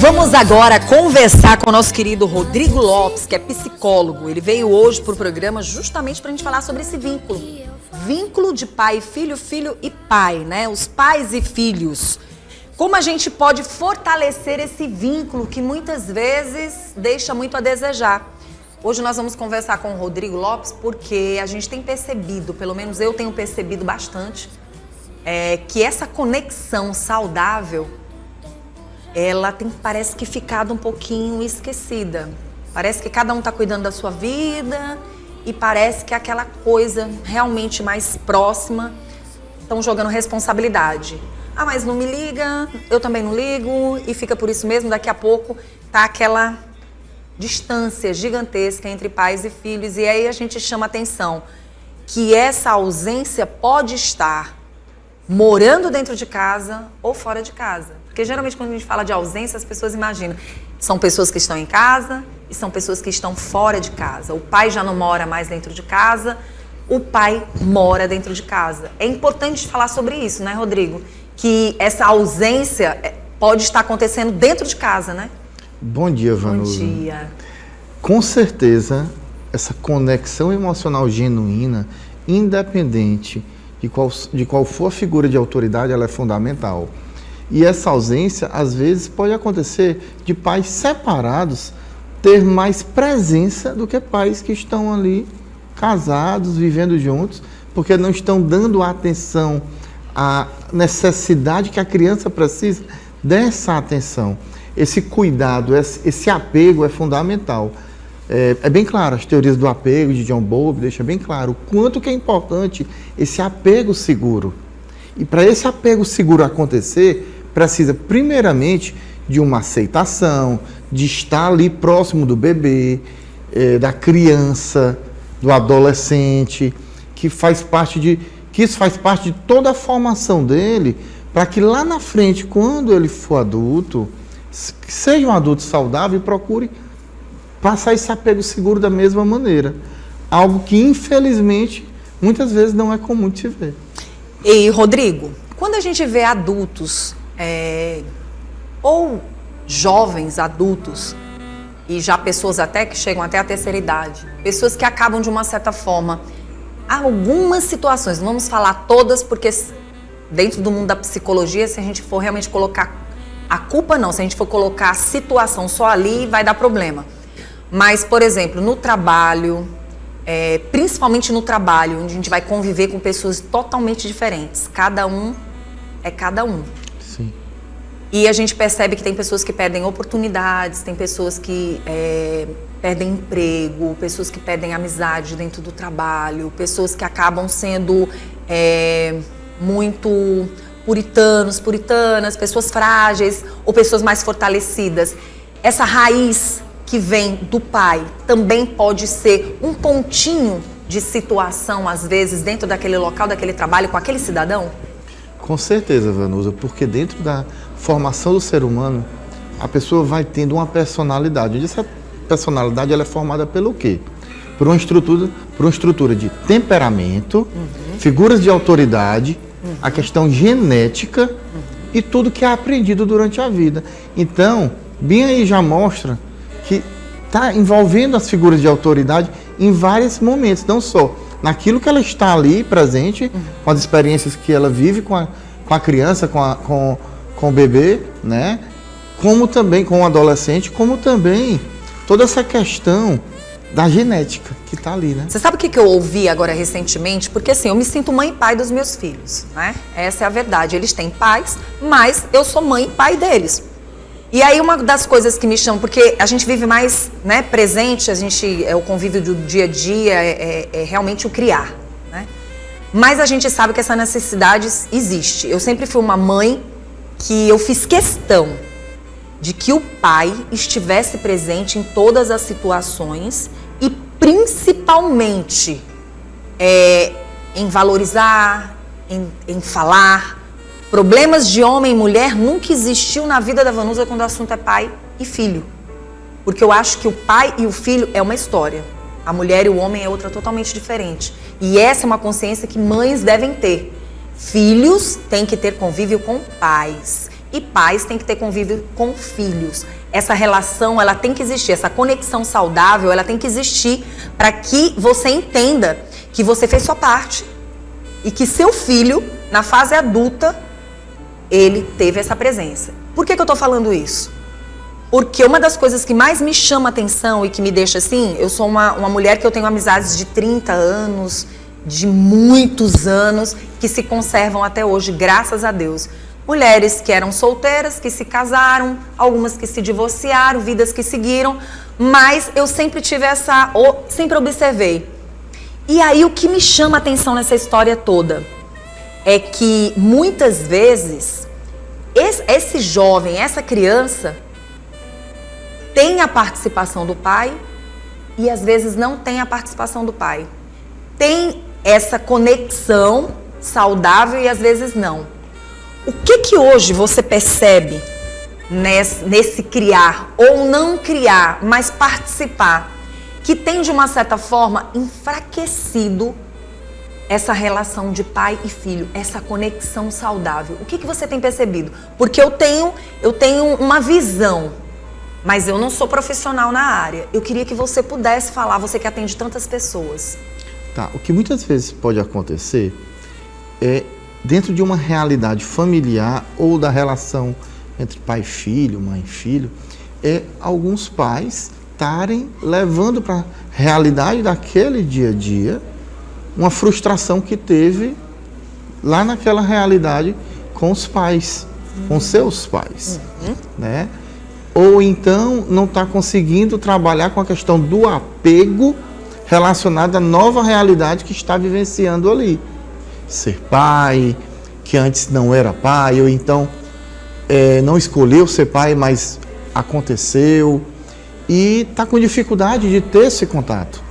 Vamos agora conversar com o nosso querido Rodrigo Lopes, que é psicólogo. Ele veio hoje para o programa justamente para a gente falar sobre esse vínculo. Vínculo de pai e filho, filho e pai, né? Os pais e filhos. Como a gente pode fortalecer esse vínculo que muitas vezes deixa muito a desejar. Hoje nós vamos conversar com o Rodrigo Lopes porque a gente tem percebido, pelo menos eu tenho percebido bastante, que essa conexão saudável, ela tem, parece que, ficado um pouquinho esquecida. Parece que cada um está cuidando da sua vida e parece que aquela coisa realmente mais próxima estão jogando responsabilidade. Ah, mas não me liga, eu também não ligo e fica por isso mesmo. Daqui a pouco tá aquela distância gigantesca entre pais e filhos e aí a gente chama atenção que essa ausência pode estar morando dentro de casa ou fora de casa. Porque geralmente quando a gente fala de ausência, as pessoas imaginam. São pessoas que estão em casa e são pessoas que estão fora de casa. O pai já não mora mais dentro de casa, o pai mora dentro de casa. É importante falar sobre isso, né, Rodrigo? Que essa ausência pode estar acontecendo dentro de casa, né? Bom dia, Vanusa. Bom dia. Com certeza, essa conexão emocional genuína, independente de qual for a figura de autoridade, ela é fundamental. E essa ausência, às vezes, pode acontecer de pais separados ter mais presença do que pais que estão ali casados, vivendo juntos, porque não estão dando atenção à necessidade que a criança precisa dessa atenção. Esse cuidado, esse apego é fundamental. É bem claro, as teorias do apego de John Bowlby deixam bem claro o quanto que é importante esse apego seguro. E para esse apego seguro acontecer, precisa primeiramente de uma aceitação, de estar ali próximo do bebê, da criança, do adolescente, que isso faz parte de toda a formação dele, para que lá na frente, quando ele for adulto, seja um adulto saudável e procure passar esse apego seguro da mesma maneira. Algo que, infelizmente, muitas vezes não é comum de se ver. E, Rodrigo, quando a gente vê adultos, ou jovens adultos, e já pessoas até que chegam até a terceira idade, pessoas que acabam de uma certa forma, algumas situações, não vamos falar todas, porque dentro do mundo da psicologia, se a gente for realmente colocar a culpa, não, se a gente for colocar a situação só ali, vai dar problema. Mas, por exemplo, no trabalho, principalmente no trabalho, onde a gente vai conviver com pessoas totalmente diferentes, cada um é cada um. Sim. E a gente percebe que tem pessoas que perdem oportunidades, tem pessoas que perdem emprego, pessoas que perdem amizade dentro do trabalho, pessoas que acabam sendo muito puritanas, pessoas frágeis ou pessoas mais fortalecidas. Essa raiz que vem do pai também pode ser um pontinho de situação, às vezes, dentro daquele local, daquele trabalho, com aquele cidadão? Com certeza, Vanusa, porque dentro da formação do ser humano, a pessoa vai tendo uma personalidade. E essa personalidade ela é formada pelo quê? Por uma estrutura de temperamento, figuras de autoridade, a questão genética e tudo que é aprendido durante a vida. Então, bem aí já mostra que está envolvendo as figuras de autoridade em vários momentos, não só naquilo que ela está ali presente, com as experiências que ela vive com a criança, com o bebê, né? Como também com o adolescente, como também toda essa questão da genética que está ali, né? Você sabe o que eu ouvi agora recentemente? Porque assim, eu me sinto mãe e pai dos meus filhos, né? Essa é a verdade. Eles têm pais, mas eu sou mãe e pai deles. E aí uma das coisas que me chamam, porque a gente vive mais, né, presente, o convívio do dia a dia é realmente o criar, né? Mas a gente sabe que essa necessidade existe. Eu sempre fui uma mãe que eu fiz questão de que o pai estivesse presente em todas as situações e principalmente em valorizar, em falar. Problemas de homem e mulher nunca existiu na vida da Vanusa quando o assunto é pai e filho. Porque eu acho que o pai e o filho é uma história. A mulher e o homem é outra totalmente diferente. E essa é uma consciência que mães devem ter. Filhos têm que ter convívio com pais. e pais têm que ter convívio com filhos. Essa relação, ela tem que existir, essa conexão saudável, ela tem que existir para que você entenda que você fez sua parte e que seu filho, na fase adulta, ele teve essa presença. Por que eu tô falando isso? Porque uma das coisas que mais me chama a atenção e que me deixa assim, eu sou uma mulher que eu tenho amizades de 30 anos, de muitos anos, que se conservam até hoje, graças a Deus. Mulheres que eram solteiras, que se casaram, algumas que se divorciaram, vidas que seguiram, mas eu sempre tive sempre observei. E aí o que me chama a atenção nessa história toda é que muitas vezes esse jovem, essa criança, tem a participação do pai e às vezes não tem a participação do pai. Tem essa conexão saudável e às vezes não. O que hoje você percebe nesse criar ou não criar, mas participar, que tem de uma certa forma enfraquecido essa relação de pai e filho, essa conexão saudável? O que você tem percebido? Porque eu tenho uma visão, mas eu não sou profissional na área. Eu queria que você pudesse falar, você que atende tantas pessoas. Tá, o que muitas vezes pode acontecer é, dentro de uma realidade familiar ou da relação entre pai e filho, mãe e filho, é alguns pais estarem levando para a realidade daquele dia a dia uma frustração que teve lá naquela realidade com os pais, com seus pais, né? Ou então não está conseguindo trabalhar com a questão do apego relacionado à nova realidade que está vivenciando ali. Ser pai, que antes não era pai, ou então não escolheu ser pai, mas aconteceu, e está com dificuldade de ter esse contato.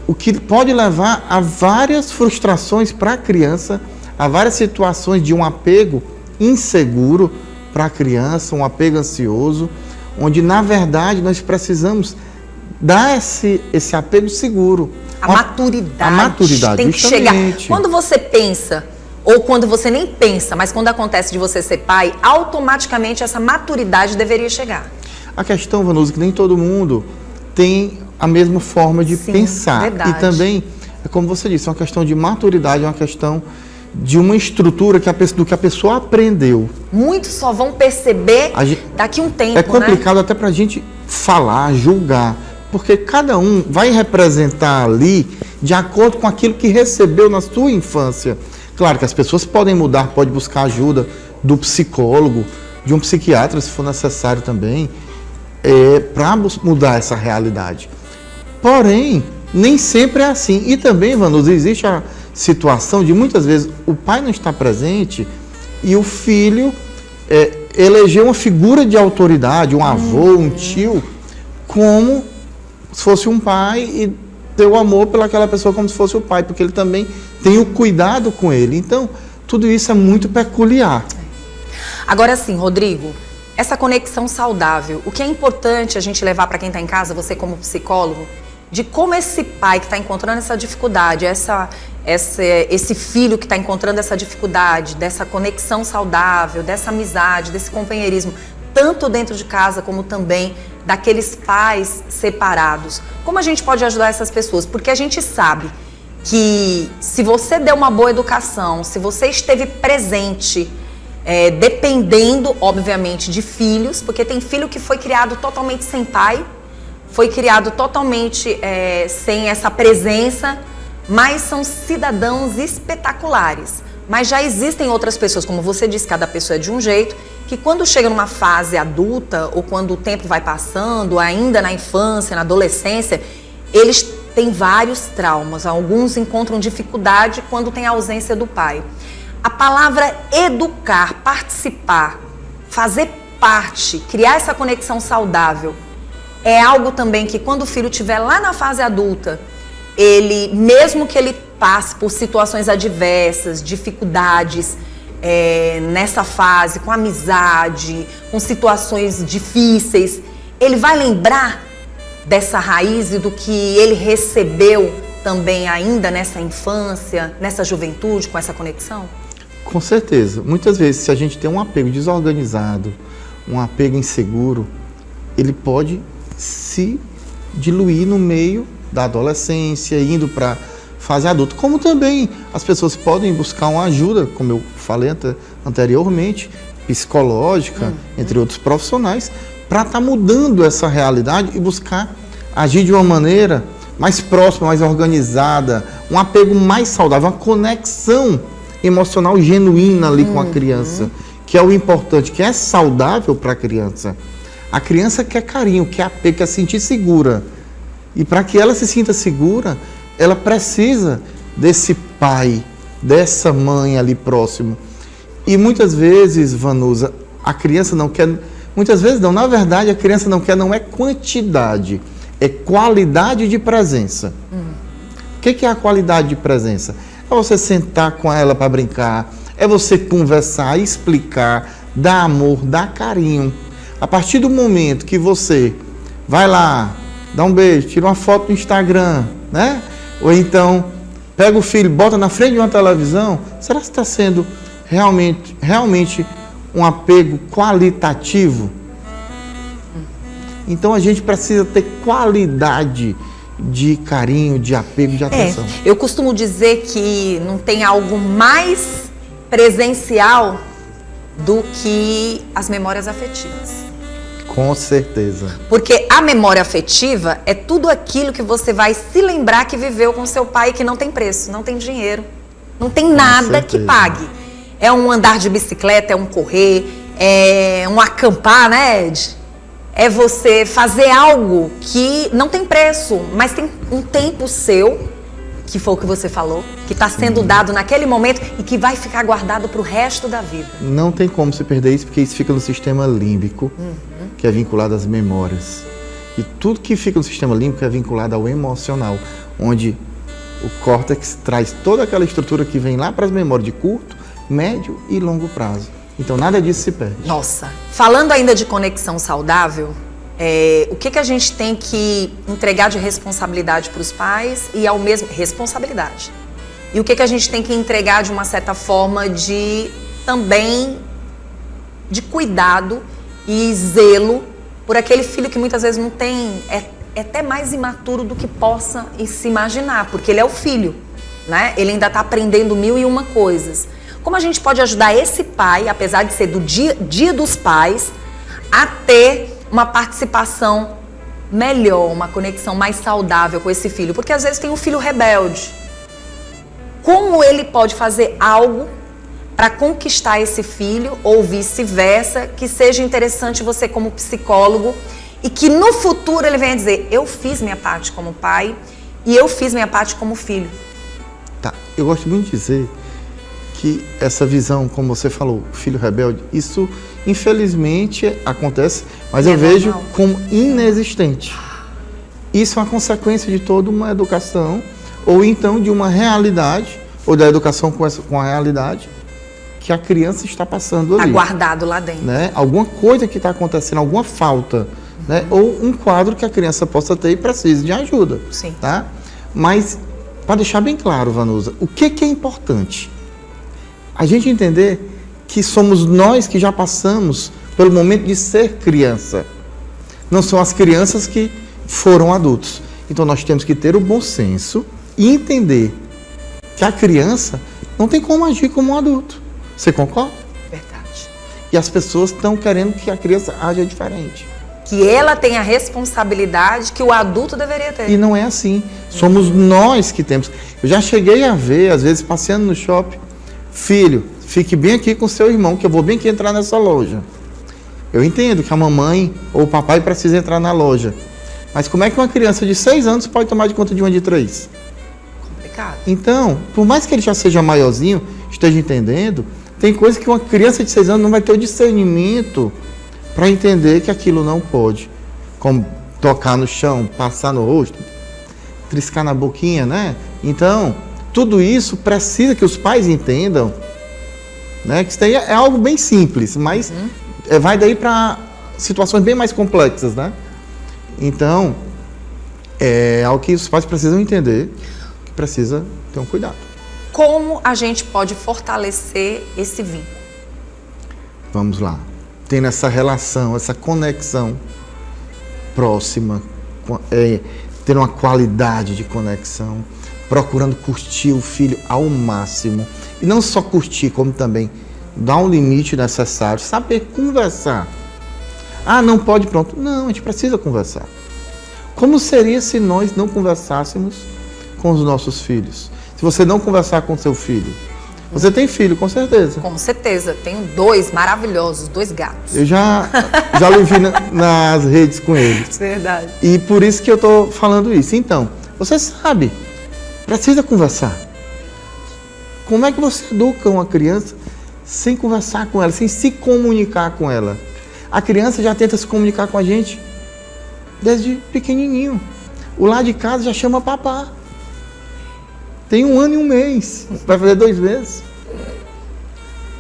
O que pode levar a várias frustrações para a criança, a várias situações de um apego inseguro para a criança, um apego ansioso, onde na verdade nós precisamos dar esse apego seguro. A maturidade tem que chegar. Quando você pensa, ou quando você nem pensa, mas quando acontece de você ser pai, automaticamente essa maturidade deveria chegar. A questão, Vanusa, que nem todo mundo tem a mesma forma de pensar. Verdade. E também, é como você disse, é uma questão de maturidade, é uma questão de uma estrutura do que a pessoa aprendeu. Muitos só vão perceber daqui a um tempo, é complicado, né? Até para a gente falar, julgar, porque cada um vai representar ali de acordo com aquilo que recebeu na sua infância. Claro que as pessoas podem mudar, pode buscar ajuda do psicólogo, de um psiquiatra, se for necessário também, para mudar essa realidade. Porém, nem sempre é assim. E também, Vanusa, existe a situação de muitas vezes o pai não está presente e o filho elegeu uma figura de autoridade, um avô, um tio, como se fosse um pai e deu amor pelaquela pessoa como se fosse o pai, porque ele também tem o cuidado com ele. Então, tudo isso é muito peculiar. Agora sim, Rodrigo, essa conexão saudável, o que é importante a gente levar para quem está em casa, você como psicólogo, de como esse pai que está encontrando essa dificuldade, esse filho que está encontrando essa dificuldade, dessa conexão saudável, dessa amizade, desse companheirismo, tanto dentro de casa como também daqueles pais separados. Como a gente pode ajudar essas pessoas? Porque a gente sabe que se você deu uma boa educação, se você esteve presente, dependendo, obviamente, de filhos, porque tem filho que foi criado totalmente sem pai, foi criado totalmente sem essa presença, mas são cidadãos espetaculares. Mas já existem outras pessoas, como você disse, cada pessoa é de um jeito, que quando chega numa fase adulta, ou quando o tempo vai passando, ainda na infância, na adolescência, eles têm vários traumas. Alguns encontram dificuldade quando tem a ausência do pai. A palavra educar, participar, fazer parte, criar essa conexão saudável, é algo também que quando o filho estiver lá na fase adulta, ele, mesmo que ele passe por situações adversas, dificuldades nessa fase, com amizade, com situações difíceis, ele vai lembrar dessa raiz e do que ele recebeu também ainda nessa infância, nessa juventude, com essa conexão? Com certeza. Muitas vezes, se a gente tem um apego desorganizado, um apego inseguro, ele pode se diluir no meio da adolescência, indo para fase adulta. Como também as pessoas podem buscar uma ajuda, como eu falei anteriormente, psicológica, entre outros profissionais, para estar mudando essa realidade e buscar agir de uma maneira mais próxima, mais organizada, um apego mais saudável, uma conexão emocional genuína ali com a criança, que é o importante, que é saudável para a criança. A criança quer carinho, quer apego, quer se sentir segura. E para que ela se sinta segura, ela precisa desse pai, dessa mãe ali próximo. E muitas vezes, Vanusa, a criança não quer... Muitas vezes não, na verdade a criança não quer, não é quantidade, é qualidade de presença. O que é a qualidade de presença? É você sentar com ela para brincar, é você conversar, explicar, dar amor, dar carinho. A partir do momento que você vai lá, dá um beijo, tira uma foto no Instagram, né? Ou então pega o filho, bota na frente de uma televisão, será que está sendo realmente um apego qualitativo? Então a gente precisa ter qualidade de carinho, de apego, de atenção. Eu costumo dizer que não tem algo mais presencial do que as memórias afetivas. Com certeza. Porque a memória afetiva é tudo aquilo que você vai se lembrar que viveu com seu pai e que não tem preço, não tem dinheiro, não tem nada que pague. É um andar de bicicleta, é um correr, é um acampar, né, Ed? É você fazer algo que não tem preço, mas tem um tempo seu, que foi o que você falou, que está sendo dado naquele momento e que vai ficar guardado para o resto da vida. Não tem como se perder isso, porque isso fica no sistema límbico, que é vinculado às memórias. E tudo que fica no sistema límbico é vinculado ao emocional, onde o córtex traz toda aquela estrutura que vem lá para as memórias de curto, médio e longo prazo. Então nada disso se perde. Nossa, falando ainda de conexão saudável, o que a gente tem que entregar de responsabilidade para os pais e ao mesmo... Responsabilidade. E o que a gente tem que entregar de uma certa forma de também de cuidado e zelo por aquele filho que muitas vezes não tem... É até mais imaturo do que possa se imaginar, porque ele é o filho, né? Ele ainda está aprendendo 1001 coisas. Como a gente pode ajudar esse pai, apesar de ser do dia dos pais, a ter uma participação melhor, uma conexão mais saudável com esse filho? Porque às vezes tem um filho rebelde. Como ele pode fazer algo para conquistar esse filho, ou vice-versa, que seja interessante você como psicólogo e que no futuro ele venha dizer: eu fiz minha parte como pai e eu fiz minha parte como filho? Tá, eu gosto muito de dizer que essa visão, como você falou, filho rebelde, isso infelizmente acontece, mas eu vejo como inexistente. Isso é uma consequência de toda uma educação, ou então de uma realidade, ou da educação com a realidade que a criança está passando ali. Está guardado lá dentro. Né? Alguma coisa que está acontecendo, alguma falta, né? Ou um quadro que a criança possa ter e precise de ajuda. Sim. Tá? Mas, para deixar bem claro, Vanusa, o que é importante? A gente entender que somos nós que já passamos pelo momento de ser criança. Não são as crianças que foram adultos. Então nós temos que ter o bom senso e entender que a criança não tem como agir como um adulto. Você concorda? Verdade. E as pessoas estão querendo que a criança aja diferente. Que ela tenha a responsabilidade que o adulto deveria ter. E não é assim. Somos nós que temos. Eu já cheguei a ver, às vezes, passeando no shopping: filho, fique bem aqui com seu irmão, que eu vou bem aqui entrar nessa loja. Eu entendo que a mamãe ou o papai precisa entrar na loja. Mas como é que uma criança de 6 anos pode tomar de conta de uma de 3? Complicado. Então, por mais que ele já seja maiorzinho, esteja entendendo, tem coisa que uma criança de 6 anos não vai ter o discernimento para entender que aquilo não pode. Como tocar no chão, passar no rosto, triscar na boquinha, né? Então, tudo isso precisa que os pais entendam, né? Que isso daí é algo bem simples, mas vai daí para situações bem mais complexas, né? Então, é algo que os pais precisam entender, que precisa ter um cuidado. como a gente pode fortalecer esse vínculo? Vamos lá. Tendo essa relação, essa conexão próxima, tendo uma qualidade de conexão, procurando curtir o filho ao máximo. E não só curtir, como também dar um limite necessário, saber conversar. Ah, não pode, pronto. Não, a gente precisa conversar. Como seria se nós não conversássemos com os nossos filhos? Se você não conversar com seu filho. Você tem filho, com certeza. Com certeza. Tenho 2 maravilhosos, 2 gatos. Eu já vivi nas redes com eles. Verdade. E por isso que eu estou falando isso. Então, você sabe, precisa conversar. Como é que você educa uma criança sem conversar com ela, sem se comunicar com ela? A criança já tenta se comunicar com a gente desde pequenininho. O lado de casa já chama papá. Tem 1 ano e 1 mês. Vai fazer 2 meses.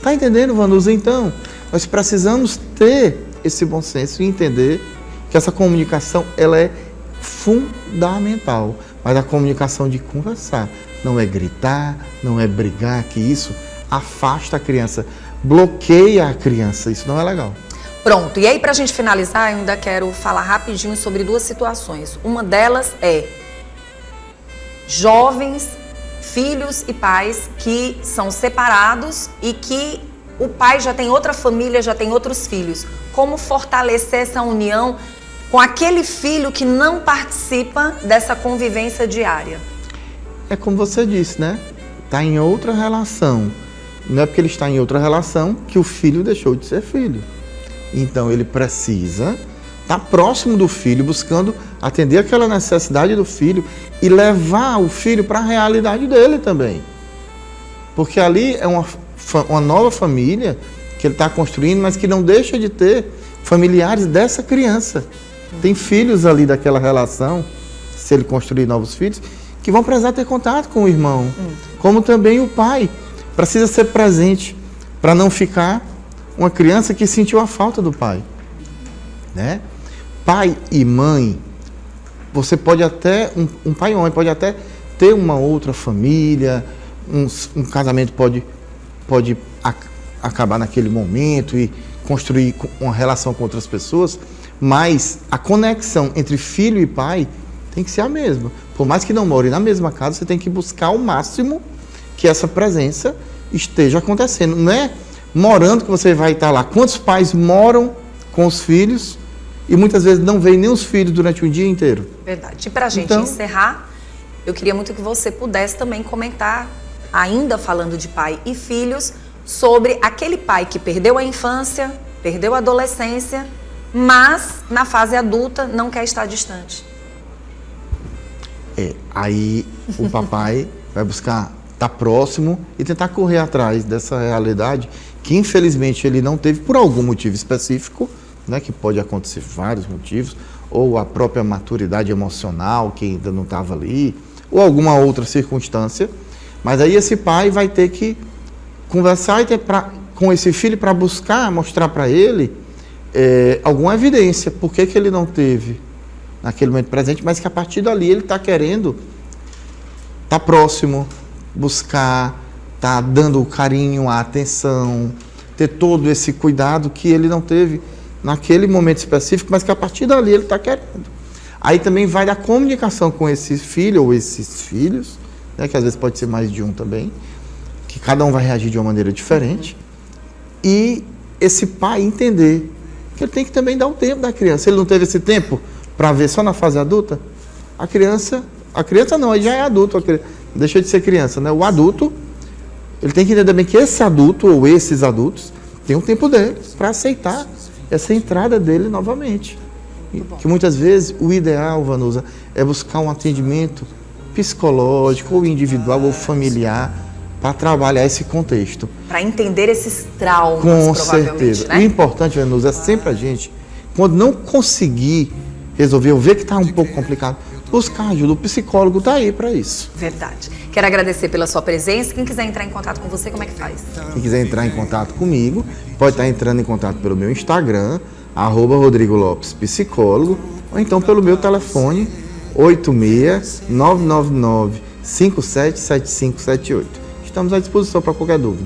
Tá entendendo, Vanusa? Então, nós precisamos ter esse bom senso e entender que essa comunicação, ela é fundamental. Mas a comunicação de conversar não é gritar, não é brigar, que isso afasta a criança, bloqueia a criança. Isso não é legal. Pronto, e aí pra gente finalizar, eu ainda quero falar rapidinho sobre 2 situações. Uma delas é jovens, filhos e pais que são separados e que o pai já tem outra família, já tem outros filhos. Como fortalecer essa união com aquele filho que não participa dessa convivência diária? É como você disse, né? Está em outra relação. Não é porque ele está em outra relação que o filho deixou de ser filho. Então ele precisa estar próximo do filho, buscando atender aquela necessidade do filho e levar o filho para a realidade dele também. Porque ali é uma nova família que ele está construindo, mas que não deixa de ter familiares dessa criança. Tem filhos ali daquela relação, se ele construir novos filhos, que vão precisar ter contato com o irmão. Como também o pai precisa ser presente para não ficar uma criança que sentiu a falta do pai, né? Pai e mãe, você pode até, um pai e uma mãe pode até ter uma outra família, um casamento pode acabar naquele momento e construir uma relação com outras pessoas, mas a conexão entre filho e pai tem que ser a mesma. Por mais que não more na mesma casa, você tem que buscar ao máximo que essa presença esteja acontecendo. Não é morando que você vai estar lá. Quantos pais moram com os filhos e muitas vezes não veem nem os filhos durante o dia inteiro? Verdade. E para a gente encerrar, eu queria muito que você pudesse também comentar, ainda falando de pai e filhos, sobre aquele pai que perdeu a infância, perdeu a adolescência, mas na fase adulta não quer estar distante. Aí o papai vai buscar estar próximo e tentar correr atrás dessa realidade que infelizmente ele não teve por algum motivo específico, né, que pode acontecer vários motivos, ou a própria maturidade emocional que ainda não estava ali, ou alguma outra circunstância, mas aí esse pai vai ter que conversar com esse filho para buscar, mostrar para ele alguma evidência, por que ele não teve naquele momento presente, mas que a partir dali ele está querendo estar próximo, buscar, tá dando o carinho, a atenção, ter todo esse cuidado que ele não teve naquele momento específico, mas que a partir dali ele está querendo. Aí também vai da comunicação com esse filho ou esses filhos, né, que às vezes pode ser mais de um também, que cada um vai reagir de uma maneira diferente, e esse pai entender que ele tem que também dar o tempo da criança. Ele não teve esse tempo para ver só na fase adulta, a criança não, ele já é adulto, deixa de ser criança, né? O adulto, ele tem que entender bem que esse adulto ou esses adultos tem um tempo deles para aceitar essa entrada dele novamente. Que muitas vezes o ideal, Vanusa, é buscar um atendimento psicológico ou individual ou familiar para trabalhar esse contexto. Para entender esses traumas, com certeza. Né? O importante, Vanusa, é sempre a gente, quando não conseguir resolver, ou ver que está um pouco complicado, buscar ajuda. O psicólogo está aí para isso. Verdade. Quero agradecer pela sua presença. Quem quiser entrar em contato com você, como é que faz? Quem quiser entrar em contato comigo, pode estar entrando em contato pelo meu Instagram, @Rodrigo Lopes Psicólogo, ou então pelo meu telefone, 86-999-577578. estamos à disposição para qualquer dúvida.